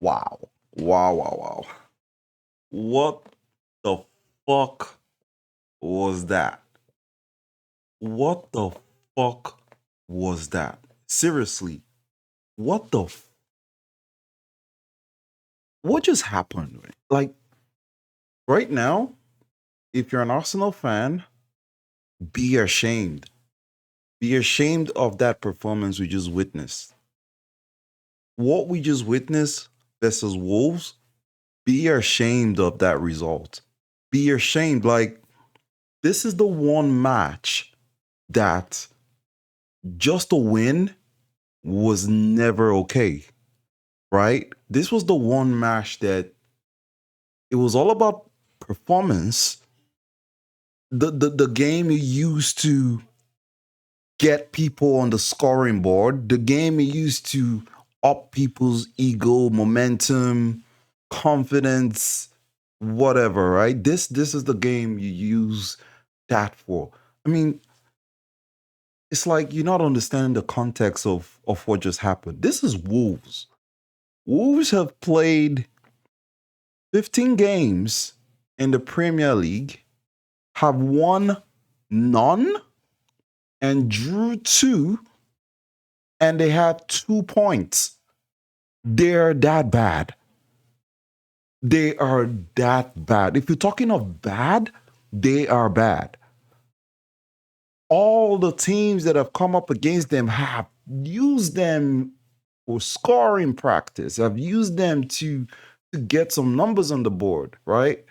Wow. Wow, wow, wow. What the fuck was that? What the fuck was that? Seriously, what the what just happened? Like right now, if you're an Arsenal fan, be ashamed. Be ashamed of that performance we just witnessed. What we just witnessed versus Wolves, be ashamed of that result. Be ashamed. Like, this is the one match that just a win was never okay, right? This was the one match that it was all about performance. The game you used to get people on the scoring board, the game you used to up people's ego, momentum, confidence, whatever, right? This is the game you use that for. I mean, it's like you're not understanding the context of what just happened. This is Wolves. Wolves have played 15 games in the Premier League, have won none and drew two, and they have 2 points. They're that bad. They are that bad. If you're talking of bad, they are bad. All the teams that have come up against them have used them for scoring practice, have used them to get some numbers on the board, right?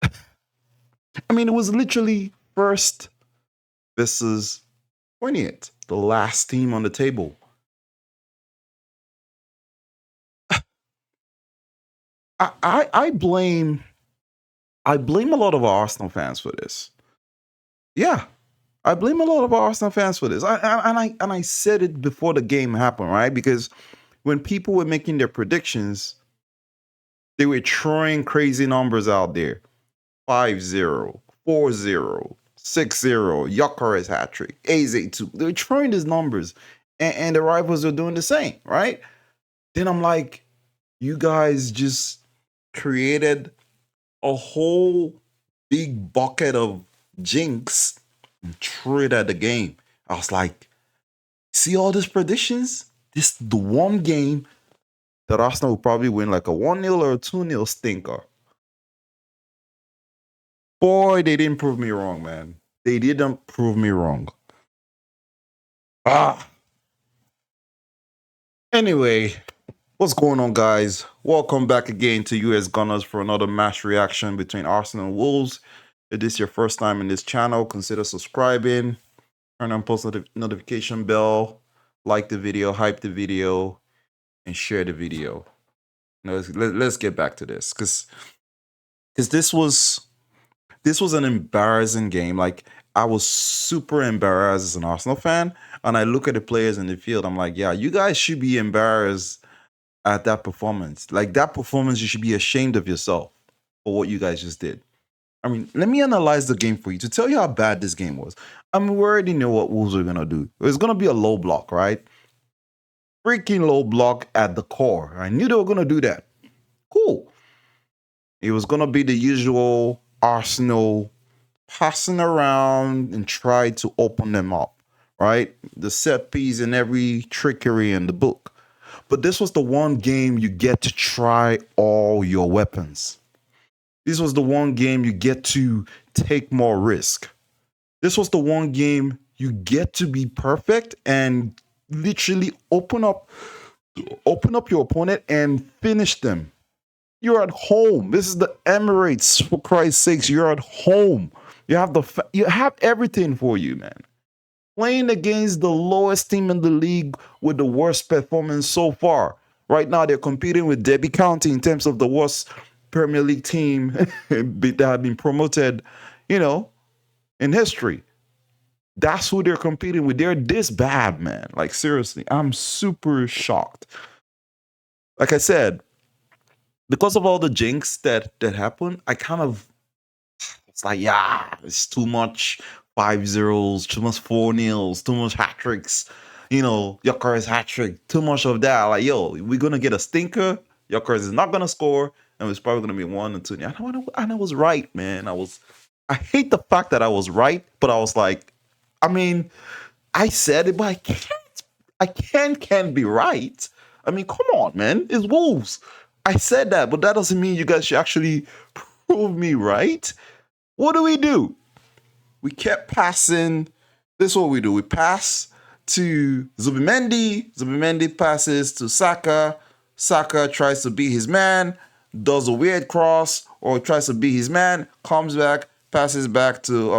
I mean, it was literally first versus 20th, the last team on the table. I blame a lot of Arsenal fans for this. Yeah, I blame a lot of Arsenal fans for this. I said it before the game happened, right? Because when people were making their predictions, they were throwing crazy numbers out there. 5-0, 4-0, 6-0, Gyökeres hat trick, AZ2. They were throwing these numbers, and the rivals are doing the same, right? Then I'm like, you guys just created a whole big bucket of jinx and threw it at the game. I was like, see all these predictions? This is the one game that Arsenal will probably win like a 1-0 or a 2-0 stinker. Boy, they didn't prove me wrong, man. They didn't prove me wrong. Ah. Anyway, what's going on, guys? Welcome back again to USGoonerz for another match reaction between Arsenal and Wolves. If this is your first time in this channel, consider subscribing, turn on post notification bell, like the video, hype the video, and share the video. Now, let's get back to this because this was an embarrassing game. Like, I was super embarrassed as an Arsenal fan, and I look at the players in the field. I'm like, yeah, you guys should be embarrassed at that performance. Like, that performance, you should be ashamed of yourself for what you guys just did. I mean, let me analyze the game for you to tell you how bad this game was. I mean, we already know what Wolves are gonna do. It's gonna be a low block, right? Freaking low block at the core. I knew they were gonna do that. Cool. It was gonna be the usual Arsenal passing around and try to open them up, right? The set piece and every trickery in the book. But this was the one game you get to try all your weapons. This was the one game you get to take more risk. This was the one game you get to be perfect and literally open up your opponent and finish them. You're at home. This is the Emirates, for Christ's sakes. You're at home. You have everything for you, man. Playing against the lowest team in the league with the worst performance so far. Right now, they're competing with Derby County in terms of the worst Premier League team that have been promoted, in history. That's who they're competing with. They're this bad, man. Like, seriously, I'm super shocked. Like I said, because of all the jinx that happened, it's like, yeah, it's too much 5-0s, too much 4-0s, too much hat tricks. Gyökeres hat trick. Too much of that. Like, yo, we're gonna get a stinker. Gyökeres is not gonna score, and it's probably gonna be 1 and 2. And I was right, man. I hate the fact that I was right, but I was like, I mean, I said it, but I can't be right. I mean, come on, man. It's Wolves. I said that, but that doesn't mean you guys should actually prove me right. What do? We kept passing. This is what we do. We pass to Zubimendi. Zubimendi passes to Saka. Saka tries to beat his man, does a weird cross, or tries to beat his man, comes back, passes back to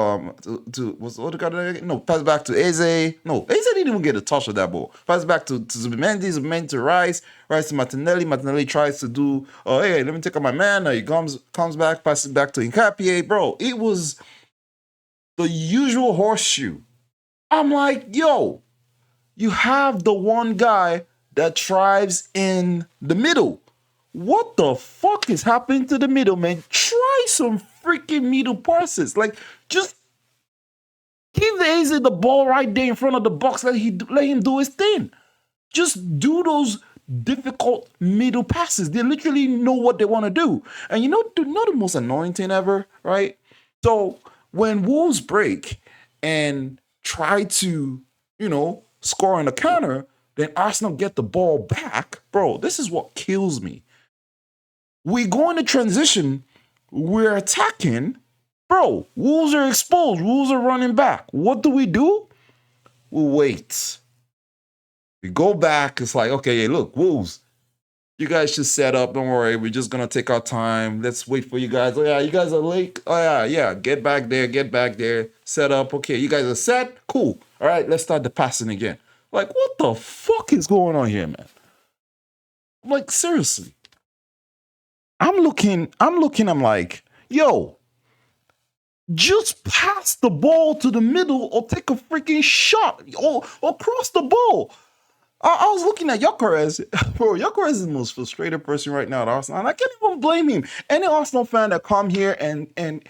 what's what the guy? No, passes back to Eze. No, Eze didn't even get a touch of that ball. Passes back to Zubimendi. Zubimendi to Rice. Rice to Martinelli. Martinelli tries to do. Oh, hey, let me take out my man. He comes back, passes back to Nkapie. Bro, it was the usual horseshoe. I'm like, yo, you have the one guy that thrives in the middle. What the fuck is happening to the middle, man? Try some freaking middle passes. Like, just give the AZ the ball right there in front of the box. Let him do his thing. Just do those difficult middle passes. They literally know what they want to do. And you know the most annoying thing ever, right? So when Wolves break and try to, score on the counter, then Arsenal get the ball back. Bro, this is what kills me. We go into transition, we're attacking. Bro, Wolves are exposed. Wolves are running back. What do? We wait. We go back. It's like, okay, hey, look, Wolves, you guys should set up. Don't worry. We're just going to take our time. Let's wait for you guys. Oh, yeah, you guys are late. Oh, yeah. Get back there. Set up. Okay, you guys are set. Cool. All right, let's start the passing again. Like, what the fuck is going on here, man? Like, seriously. I'm looking, I'm like, yo, just pass the ball to the middle or take a freaking shot or cross the ball. I was looking at Gyökeres. Bro, Gyökeres is the most frustrated person right now at Arsenal. And I can't even blame him. Any Arsenal fan that come here and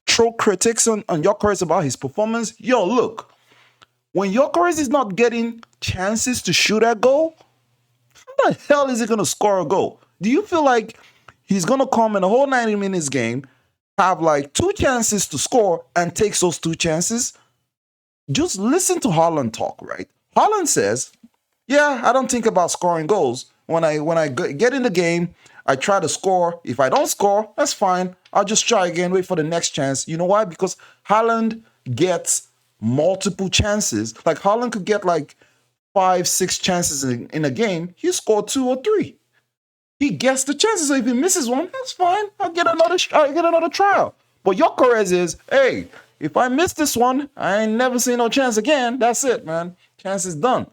throw critics on Gyökeres about his performance, yo, look, when Gyökeres is not getting chances to shoot a goal, how the hell is he going to score a goal? Do you feel like he's going to come in the whole 90 minutes game, have like 2 chances to score and takes those 2 chances? Just listen to Haaland talk, right? Haaland says, yeah, I don't think about scoring goals. When I get in the game, I try to score. If I don't score, that's fine. I'll just try again, wait for the next chance. You know why? Because Haaland gets multiple chances. Like Haaland could get like 5, 6 chances in a game. He scored 2 or 3. He gets the chances. So if he misses one, that's fine. I'll get another trial. But Gyökeres is, hey, if I miss this one, I ain't never seen no chance again. That's it, man. Chance is done.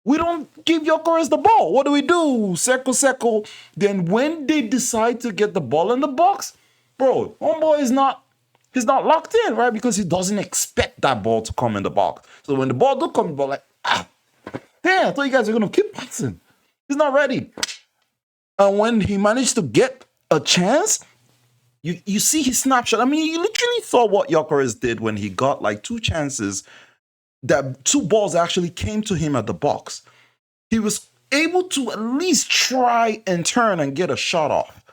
We don't give Gyökeres the ball. What do? Circle. Then when they decide to get the ball in the box, bro, homeboy he's not locked in, right? Because he doesn't expect that ball to come in the box. So when the ball do come in the ball, like, damn, I thought you guys were going to keep passing. He's not ready. And when he managed to get a chance, you see his snapshot. I mean, you literally saw what Gyökeres did when he got like 2 chances that 2 balls actually came to him at the box. He was able to at least try and turn and get a shot off,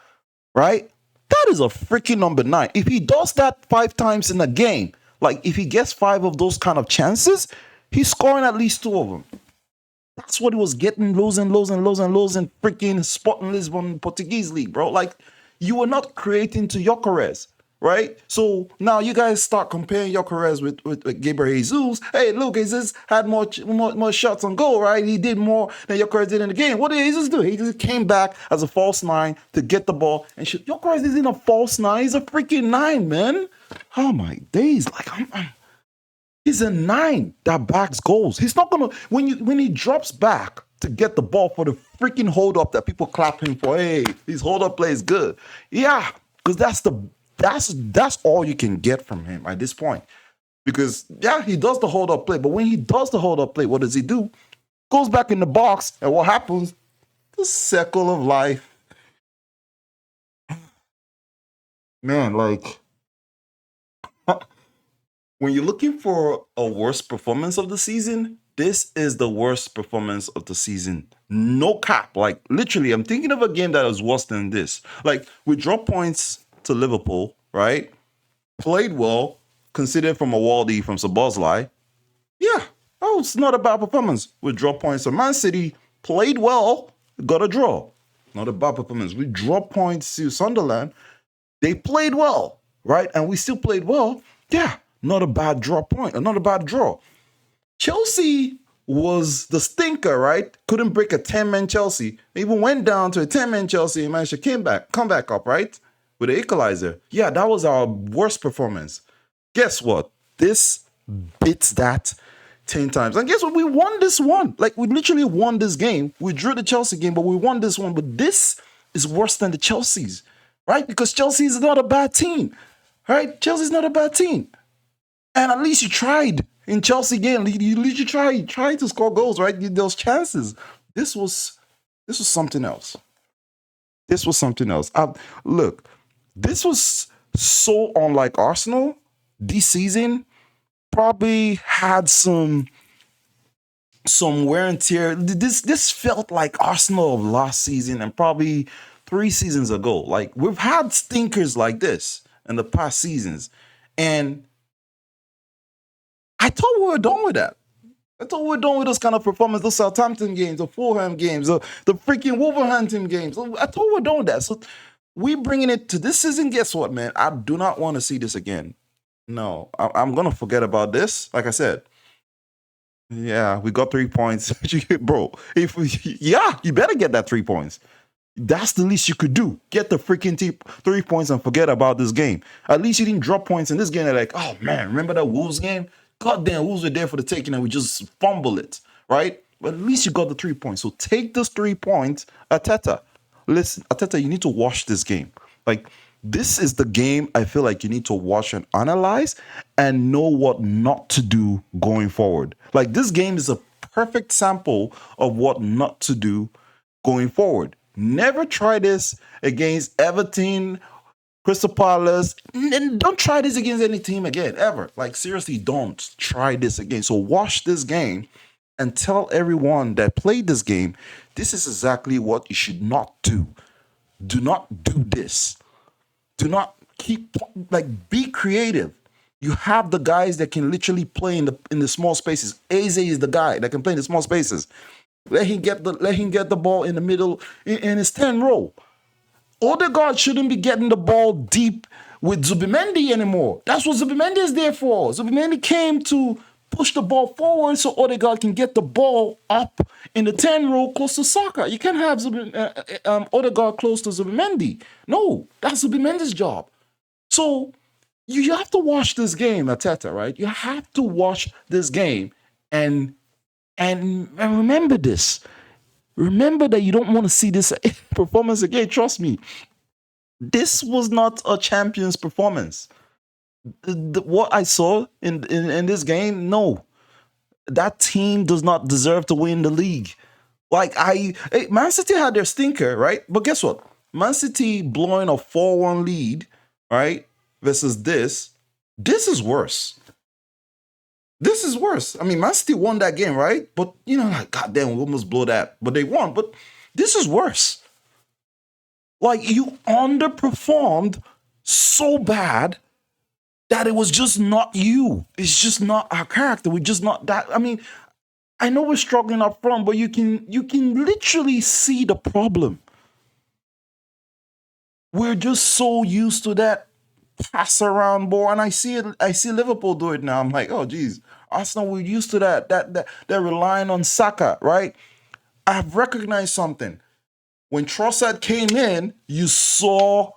right? That is a freaking number 9. If he does that 5 times in a game, like if he gets 5 of those kind of chances, he's scoring at least 2 of them. That's what he was getting, losing freaking Sporting Lisbon Portuguese league, bro. Like, you were not creating to Gyökeres, right? So now you guys start comparing Gyökeres with Gabriel Jesus. Hey, look, Jesus had more shots on goal, right? He did more than Gyökeres did in the game. What did Jesus do? He just came back as a false 9 to get the ball and shoot. Gyökeres isn't a false 9. He's a freaking 9, man. Oh, my days. Like, he's a 9 that backs goals. He's not gonna when he drops back to get the ball for the freaking hold up that people clap him for. Hey, his hold up play is good. Yeah, because that's all you can get from him at this point. Because yeah, he does the hold up play, but when he does the hold up play, what does he do? Goes back in the box, and what happens? The circle of life. Man, like when you're looking for a worst performance of the season, this is the worst performance of the season. No cap. Like, literally, I'm thinking of a game that was worse than this. Like, we dropped points to Liverpool, right? Played well, considered from a Waldy from Sabozlai. Yeah, that was not a bad performance. We dropped points to Man City, played well, got a draw. Not a bad performance. We dropped points to Sunderland. They played well, right? And we still played well. Yeah, not a bad draw point, not a bad draw. Chelsea was the stinker, right? Couldn't break a 10-man Chelsea. They even went down to a 10-man Chelsea and managed to come back up, right? With the equalizer. Yeah, that was our worst performance. Guess what? This beats that 10 times. And guess what? We won this one. Like, we literally won this game. We drew the Chelsea game, but we won this one. But this is worse than the Chelsea's, right? Because Chelsea is not a bad team, right? Chelsea's not a bad team. And at least you tried in Chelsea game. You tried to score goals, right? Those chances. This was something else. This was something else. Look, this was so unlike Arsenal this season. Probably had some wear and tear. This felt like Arsenal of last season and probably 3 seasons ago. Like, we've had stinkers like this in the past seasons, and I thought we were done with that. I thought we were done with this kind of performance, those Southampton games, the Fulham games, the freaking Wolverhampton games. I thought we were done with that. So we bringing it to this season. Guess what, man? I do not want to see this again. No, I'm going to forget about this. Like I said, yeah, we got 3 points. Bro, you better get that 3 points. That's the least you could do. Get the freaking 3 points and forget about this game. At least you didn't drop points in this game. They're like, oh man, remember that Wolves game? God damn, Wolves were there for the taking and we just fumble it, right? But at least you got the 3 points. So take this 3 points, Arteta. Listen, Arteta, you need to watch this game. Like, this is the game I feel like you need to watch and analyze and know what not to do going forward. Like, this game is a perfect sample of what not to do going forward. Never try this against Everton, Crystal Palace, and don't try this against any team again, ever. Like, seriously, don't try this again. So watch this game and tell everyone that played this game, this is exactly what you should not do. Do not do this. Do not be creative. You have the guys that can literally play in the small spaces. Eze is the guy that can play in the small spaces. Let him get the ball in the middle in his 10 row. Odegaard shouldn't be getting the ball deep with Zubimendi anymore. That's what Zubimendi is there for. Zubimendi came to push the ball forward so Odegaard can get the ball up in the 10 row close to Saka. You can't have Odegaard close to Zubimendi. No, that's Zubimendi's job. So you have to watch this game, Arteta, right? You have to watch this game and remember this. Remember that you don't want to see this performance again. Trust me. This was not a champion's performance. What I saw in this game, no. That team does not deserve to win the league. Like, Man City had their stinker, right? But guess what? Man City blowing a 4-1 lead, right? Versus this is worse. This is worse. I mean, Man City won that game, right? But, like, goddamn, we almost blow that. But they won. But this is worse. Like, you underperformed so bad that it was just not you. It's just not our character. We're just not that. I mean, I know we're struggling up front, but you can literally see the problem. We're just so used to that pass around ball, and I see Liverpool do it now. I'm like, oh geez, Arsenal, we're used to that they're relying on Saka, right? I've recognized something. When Trossard came in, you saw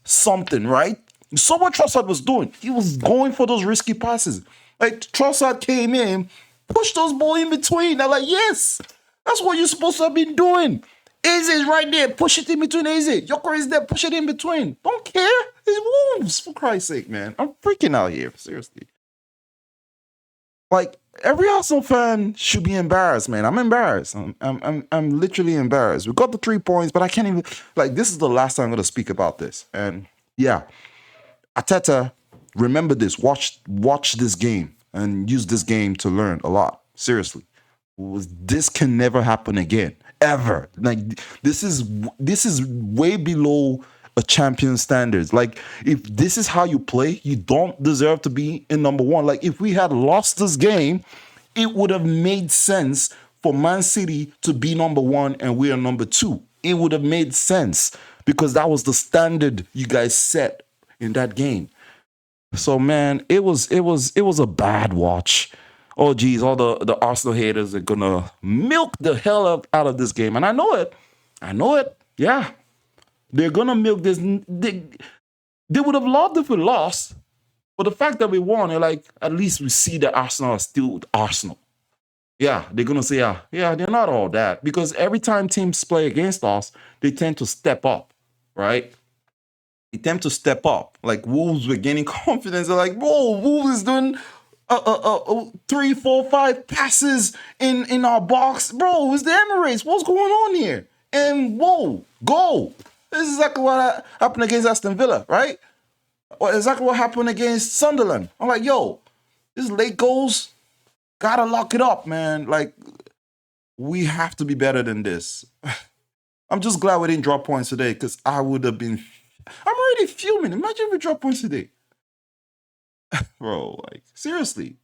something, right? You saw what Trossard was doing. He was going for those risky passes. Like, Trossard came in, pushed those ball in between. They're like, yes, that's what you're supposed to have been doing. Eze is right there. Push it in between Eze. Joker is there. Push it in between. Don't care. It's Wolves, for Christ's sake, man. I'm freaking out here. Seriously. Like, every Arsenal fan should be embarrassed, man. I'm embarrassed. I'm literally embarrassed. We got the 3 points, but I can't even, like, this is the last time I'm going to speak about this. And yeah, Arteta, remember this. Watch this game and use this game to learn a lot. Seriously, this can never happen again, ever. Like this is way below a champion standards. Like if this is how you play, you don't deserve to be in number one. Like if we had lost this game, it would have made sense for Man City to be number one and we are number two. It would have made sense because that was the standard you guys set in that game. So man, it was a bad watch. Oh geez, all the Arsenal haters are gonna milk the hell out of this game, and I know it. I know it. Yeah, they're gonna milk this. They would have loved if we lost, but the fact that we won, they're like, at least we see that Arsenal are still Arsenal. Yeah, they're gonna say, yeah, they're not all that because every time teams play against us, they tend to step up, right? They tend to step up. Like Wolves were gaining confidence. They're like, whoa, Wolves is doing 3, 4, 5 passes in our box. Bro, it's the Emirates. What's going on here? And whoa, goal. This is exactly what happened against Aston Villa, right? Or exactly what happened against Sunderland. I'm like, yo, this late goals, gotta lock it up, man. Like, we have to be better than this. I'm just glad we didn't drop points today because I would have been. I'm already fuming. Imagine if we drop points today. Bro, like, seriously.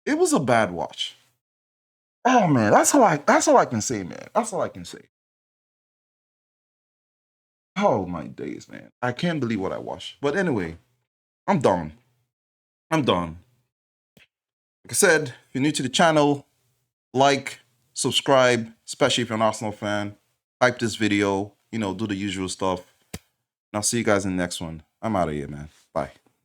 It was a bad watch. Oh man, that's all I can say, man. That's all I can say. Oh my days, man. I can't believe what I watched. But anyway, I'm done. I'm done. Like I said, if you're new to the channel, like, subscribe, especially if you're an Arsenal fan. Hype this video, do the usual stuff. And I'll see you guys in the next one. I'm out of here, man. Bye.